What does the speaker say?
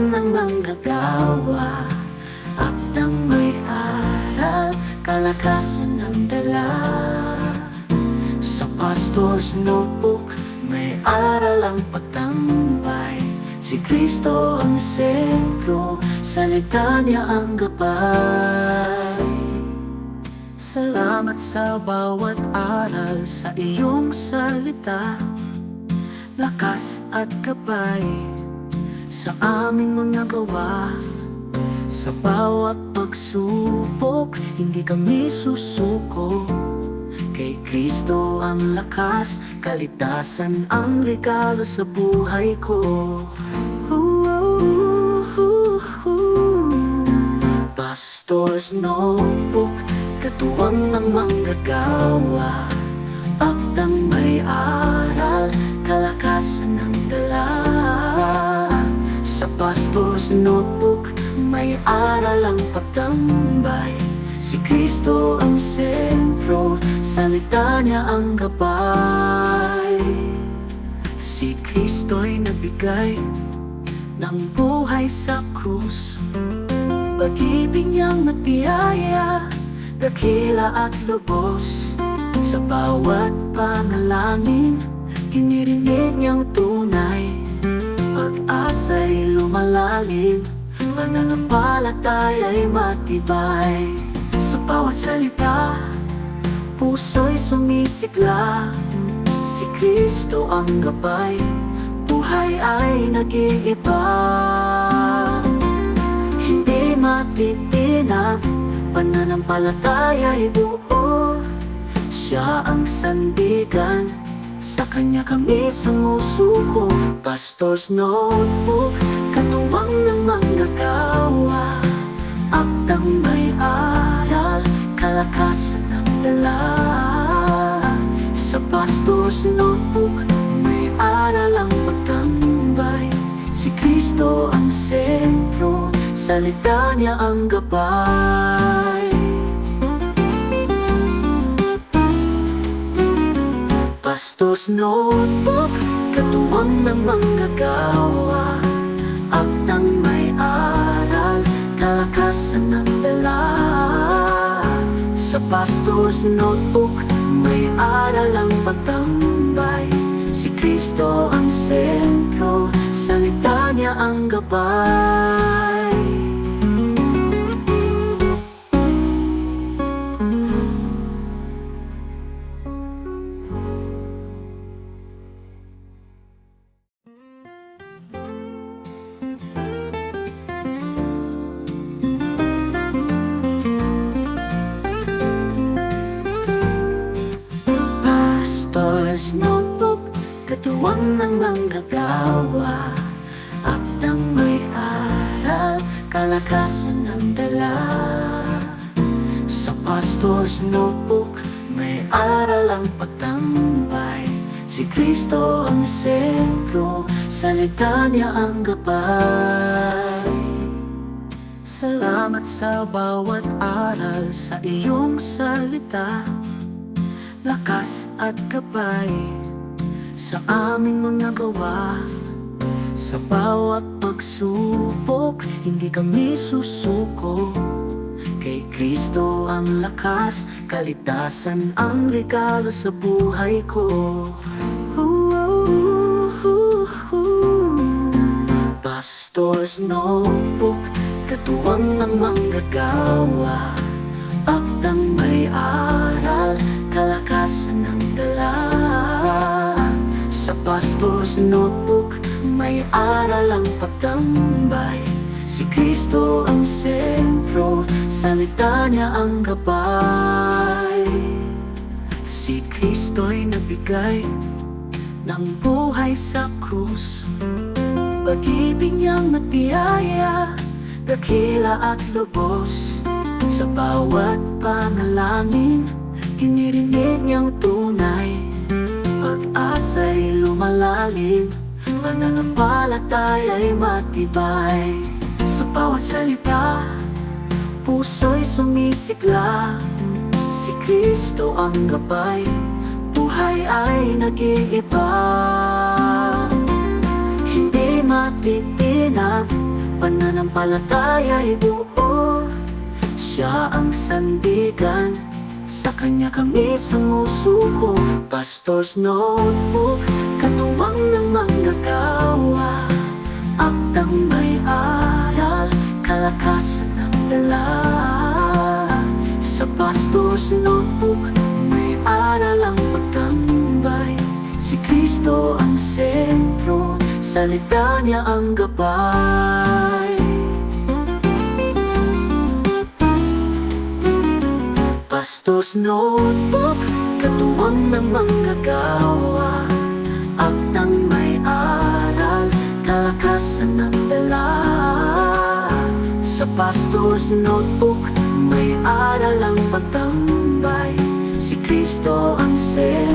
katuwang ng manggagawa, akdang may aral, kalakasan ng dala. Sa pastor's notebook, may aral ang pagtambay. Si Kristo ang sentro, salita niya ang gabay. Salamat sa bawat aral sa iyong salita, lakas at gabay sa aming mga gawa. Sa bawat pagsubok, hindi kami susuko. Kay Kristo ang lakas, kaligtasan ang regalo sa buhay ko. Pastor's notebook, katuwang ng manggagawa, akdang may aral, kalakasan ng dala. Sa pastor's notebook, may aral ang pagtambay. Si Kristo ang sentro, salita niya ang gabay. Si Kristo'y nagbigay ng buhay sa krus, pag-ibig niyang matiyaya, dakila at lubos. Sa bawat panalangin, inirinig niyang tunay. Pag-asa'y lumalalim, pananampalataya'y matibay. Sa bawat salita, puso'y sumisigla. Si Kristo ang gabay, buhay ay nag-iiba. Hindi matitinag, pananampalataya'y buo. Siya ang sandigan, sa kanya kami sumusuko. Pastor's notebook, katuwang ng manggagawa, akdang may aral, kalakasan ng dala. Sa pastor's notebook, may aral ang pagtambay. Si Kristo ang sentro, salita niya ang gabay. Pastor's notebook, katuwang ng manggagawa, akdang may aral, kalakasan ng dala. Sa pastor's notebook, may aral ang pagtambay. Si Kristo ang sentro, salita niya ang gabay. Pastor's notebook, katuwang ng manggagawa, akdang may aral, kalakasan ng dala. Sa pastor's notebook, may aral ang pagtambay. Si Kristo ang sentro, salita niya ang gabay. Salamat sa bawat aral sa iyong salita, lakas at gabay sa aming mga gawa. Sa bawat pagsubok, hindi kami susuko. Kay Kristo ang lakas, kaligtasan ang regalo sa buhay ko. Pastor's notebook, katuwang ng manggagawa, akdang may aral, kalakasan ng dala. Sa pastor's notebook, may aral ang pagtambay. Si Kristo ang sentro, salita niya ang gabay. Si Kristo'y nagbigay ng buhay sa krus, pag-ibig niyang matiyaya, dakila at lubos. Sa bawat panalangin, inirinig niyang tunay. Pag-asa'y lumalalim, pananampalataya'y matibay. Sa bawat salita, puso'y sumisigla. Si Kristo ang gabay, buhay ay nag-iiba. Hindi matitinag, pananampalataya'y buo. Siya ang sandigan, sa kanya kami sumusuko. Pastor's Notebook, katuwang ng manggagawa, aktang may aral, kalakasan ng dala. Sa Pastor's Notebook, may aral ang pagtambay. Si Kristo ang sentro, salita niya ang gabay. Pastor's Notebook, katuwang ng manggagawa, aktang may aral, kalakasan ng dala. Sa Pastor's Notebook, may aral ang pagtambay. Si Kristo ang sentro,